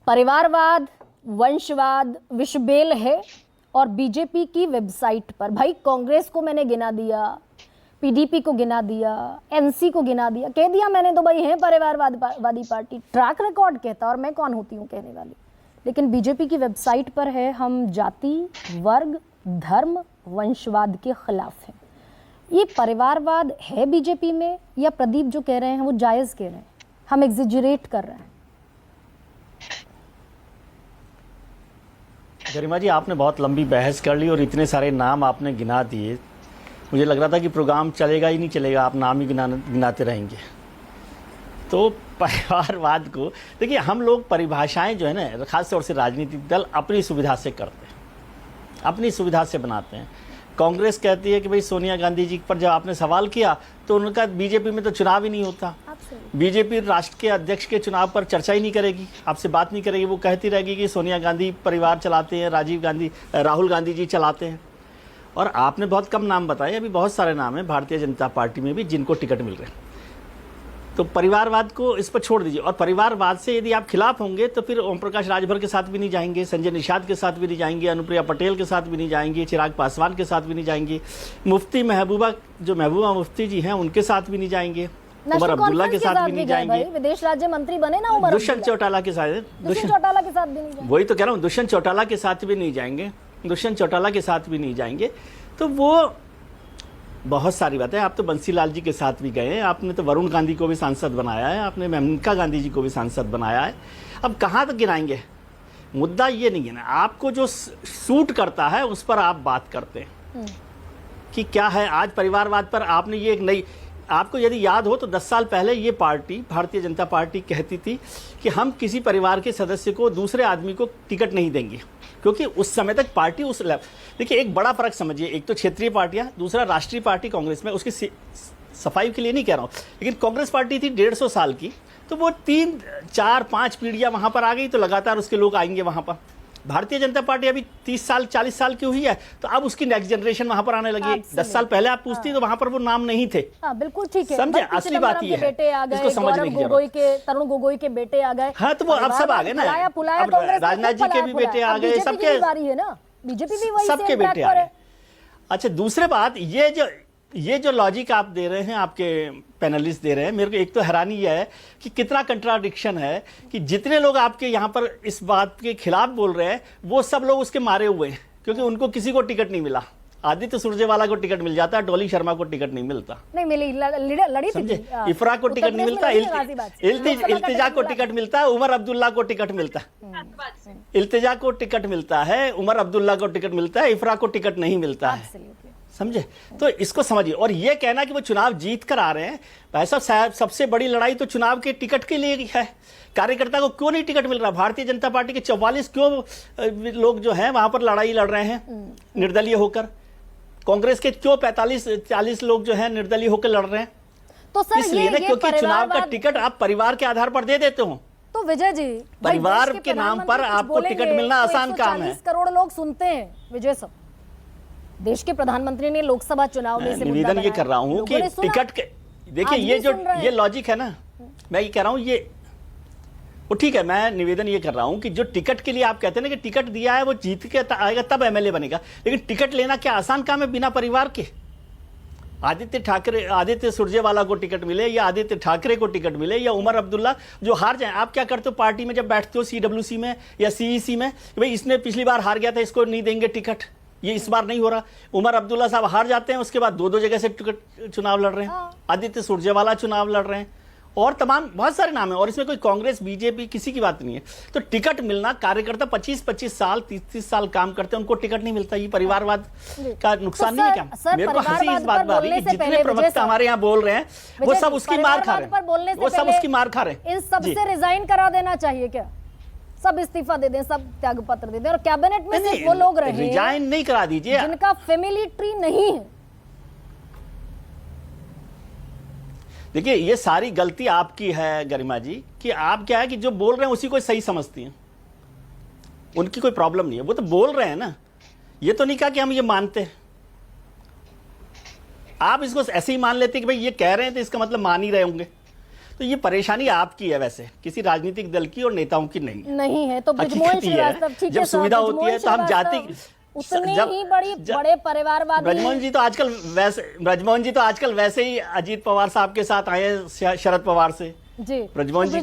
परिवारवाद, वंशवाद विषबेल है। और बीजेपी की वेबसाइट पर भाई कांग्रेस को मैंने गिना दिया, पीडीपी को गिना दिया, एनसी को गिना दिया, कह दिया मैंने तो भाई है परिवारवादी पार्टी। ट्रैक रिकॉर्ड कहता और मैं कौन होती हूँ कहने वाली। लेकिन बीजेपी की वेबसाइट पर है हम जाति, वर्ग, धर्म, वंशवाद के खिलाफ हैं। ये परिवारवाद है बीजेपी में या प्रदीप जो कह रहे हैं वो जायज़ कह रहे हैं, हम एग्जिजरेट कर रहे हैं? गरिमा जी, आपने बहुत लंबी बहस कर ली और इतने सारे नाम आपने गिना दिए, मुझे लग रहा था कि प्रोग्राम चलेगा ही नहीं चलेगा, आप नाम ही गिनाते रहेंगे। तो परिवारवाद को देखिए, हम लोग परिभाषाएं जो है ना, खास तौर से राजनीतिक दल अपनी सुविधा से करते हैं, अपनी सुविधा से बनाते हैं। कांग्रेस कहती है कि भाई सोनिया गांधी जी पर जब आपने सवाल किया तो उनका बीजेपी में तो चुनाव ही नहीं होता, बीजेपी राष्ट्र के अध्यक्ष के चुनाव पर चर्चा ही नहीं करेगी, आपसे बात नहीं करेगी। वो कहती रहेगी कि सोनिया गांधी परिवार चलाते हैं, राहुल गांधी जी चलाते हैं। और आपने बहुत कम नाम बताए, अभी बहुत सारे नाम हैं भारतीय जनता पार्टी में भी जिनको टिकट मिल रहे हैं। तो परिवारवाद को इस पर छोड़ दीजिए। और परिवारवाद से यदि आप खिलाफ होंगे तो फिर ओम प्रकाश राजभर के साथ भी नहीं जाएंगे, संजय निषाद के साथ भी नहीं जाएंगे, अनुप्रिया पटेल के साथ भी नहीं जाएंगे, चिराग पासवान के साथ भी नहीं जाएंगे, मुफ्ती महबूबा मुफ्ती जी हैं उनके साथ भी नहीं जाएंगे, उमर अब्दुल्ला के साथ भी नहीं जाएंगे, विदेश राज्य मंत्री बने ना उमर, दुष्यंत चौटाला के साथ भी नहीं जाएंगे। वही तो कह रहा हूँ, दुष्यंत चौटाला के साथ भी नहीं जाएंगे, दुष्यंत चौटाला के साथ भी नहीं जाएंगे। तो वो बहुत सारी बातें। आप तो बंसीलाल जी के साथ भी गए हैं, आपने तो वरुण गांधी को भी सांसद बनाया है, आपने मेनका गांधी जी को भी सांसद बनाया है। अब कहाँ तक गिनाएंगे? मुद्दा ये नहीं है ना, आपको जो सूट करता है उस पर आप बात करते हैं कि क्या है। आज परिवारवाद पर आपने ये एक नई, आपको यदि याद हो तो 10 साल पहले ये पार्टी, भारतीय जनता पार्टी कहती थी कि हम किसी परिवार के सदस्य को, दूसरे आदमी को टिकट नहीं देंगे, क्योंकि उस समय तक पार्टी उस लेवल। देखिए, एक बड़ा फर्क समझिए, एक तो क्षेत्रीय पार्टियां, दूसरा राष्ट्रीय पार्टी कांग्रेस में। उसकी सफाई के लिए नहीं कह रहा हूं, लेकिन कांग्रेस पार्टी थी 150 साल की, तो वो 3, 4, 5 पीढ़ियां वहां पर आ गई, तो लगातार उसके लोग आएंगे वहां पर। भारतीय जनता पार्टी अभी 30 साल 40 साल की हुई है, तो अब उसकी नेक्स्ट जनरेशन वहां पर आने लगी। 10 साल पहले आप पूछती तो वहां पर वो नाम नहीं थे। बिल्कुल ठीक है, समझे? असली बात ये है, इसको समझने की जरूरत है। तरुण गोगोई के बेटे आ गए, हाँ, तो वो अब सब आ गए ना, राजनाथ जी के भी बेटे आ गए, सबके बारी है ना, बीजेपी भी वही सबके बेटे आ गए। अच्छा, दूसरी बात, ये जो लॉजिक आप दे रहे हैं, आपके पैनलिस्ट दे रहे हैं, मेरे को एक तो हैरानी यह है कि कितना कंट्राडिक्शन है कि जितने लोग आपके यहाँ पर इस बात के खिलाफ बोल रहे हैं वो सब लोग उसके मारे हुए हैं, क्योंकि उनको किसी को टिकट नहीं मिला। आदित्य सुरजेवाला को टिकट मिल जाता, डॉली शर्मा को टिकट नहीं मिलता, नहीं मिली, लड़ी समझे, इफरा को टिकट नहीं मिलता, इल्तिजा को टिकट मिलता है, उमर अब्दुल्ला को टिकट मिलता है, इल्तिजा को टिकट मिलता है, उमर अब्दुल्ला को टिकट मिलता है, इफरा को टिकट नहीं मिलता है, समझे? तो इसको समझिए। और ये कहना कि वो चुनाव जीत कर आ रहे हैं, भाई साहब, सबसे बड़ी लड़ाई तो चुनाव के टिकट के लिए है। कार्यकर्ता को क्यों नहीं टिकट मिल रहा? भारतीय जनता पार्टी के 44 क्यों लोग जो हैं वहां पर लड़ाई लड़ रहे हैं निर्दलीय होकर? कांग्रेस के क्यों 45-40 लोग जो है निर्दलीय होकर लड़ रहे हैं? तो सर इसलिए ना, क्योंकि चुनाव का टिकट आप परिवार के आधार पर दे देते हो। तो विजय जी, परिवार के नाम पर आपको टिकट मिलना आसान काम है। 140 करोड़ लोग सुनते हैं विजय साहब, देश के प्रधानमंत्री ने लोकसभा चुनाव में निवेदन ये कर रहा हूं कि टिकट के, देखिए ये लॉजिक है ना, मैं ये कह रहा हूं, ये वो ठीक है। मैं निवेदन ये कर रहा हूं कि जो टिकट के लिए आप कहते हैं ना कि टिकट दिया है वो जीत के आएगा तब एमएलए बनेगा, लेकिन टिकट लेना क्या आसान काम है बिना परिवार के? आदित्य सुरजेवाला को टिकट मिले या आदित्य ठाकरे को टिकट मिले या उमर अब्दुल्ला जो हार जाए, आप क्या करते हो पार्टी में जब बैठते हो सीडब्ल्यूसी में या सीईसी में, भाई इसने पिछली बार हार गया था, इसको नहीं देंगे टिकट, ये इस बार नहीं हो रहा। उमर अब्दुल्ला साहब हार जाते हैं, उसके बाद 2-2 जगह से टिकट चुनाव लड़ रहे हैं, आदित्य सुरजेवाला चुनाव लड़ रहे हैं, और तमाम बहुत सारे नाम है। और इसमें कोई कांग्रेस बीजेपी किसी की बात नहीं है। तो टिकट मिलना, कार्यकर्ता 25-25 साल 30-30 साल काम करते हैं, उनको टिकट नहीं मिलता, ये परिवारवाद का नुकसान नहीं है क्या? मेरे को हंसी इस बात पर कि जितने प्रवक्ता हमारे यहाँ बोल रहे हैं वो सब उसकी मार खा रहे हैं, वो सब उसकी मार खा रहे हैं। इन सबसे रिजाइन करा देना चाहिए क्या? सब इस्तीफा दे दें, सब त्याग पत्र दे दें, और कैबिनेट में सिर्फ वो लोग रहे, रिजाइन नहीं करा दीजिए जिनका फैमिली ट्री नहीं है। देखिए, ये सारी गलती आपकी है गरिमा जी, कि आप क्या है कि जो बोल रहे हैं उसी को सही समझती हैं, उनकी कोई प्रॉब्लम नहीं है, वो तो बोल रहे हैं ना, ये तो नहीं कहा कि हम ये मानते हैं। आप इसको ऐसे ही मान लेते हैं कि भाई ये कह रहे हैं तो इसका मतलब मान ही रहे होंगे। तो ये परेशानी आपकी है, वैसे किसी राजनीतिक दल की और नेताओं की नहीं नहीं है। तो ब्रजमोहन हकीकत ये है, श्रीवास्तव, ठीक जब है सर, सुविधा होती है ब्रजमोहन तो हम श्रीवास्तव जाति उतने जब- ही बड़े परिवारवादी। ब्रजमोहन जी तो आजकल वैसे ही अजीत पवार साहब के साथ आए हैं, शरद पवार से। जी ब्रजमोहन जी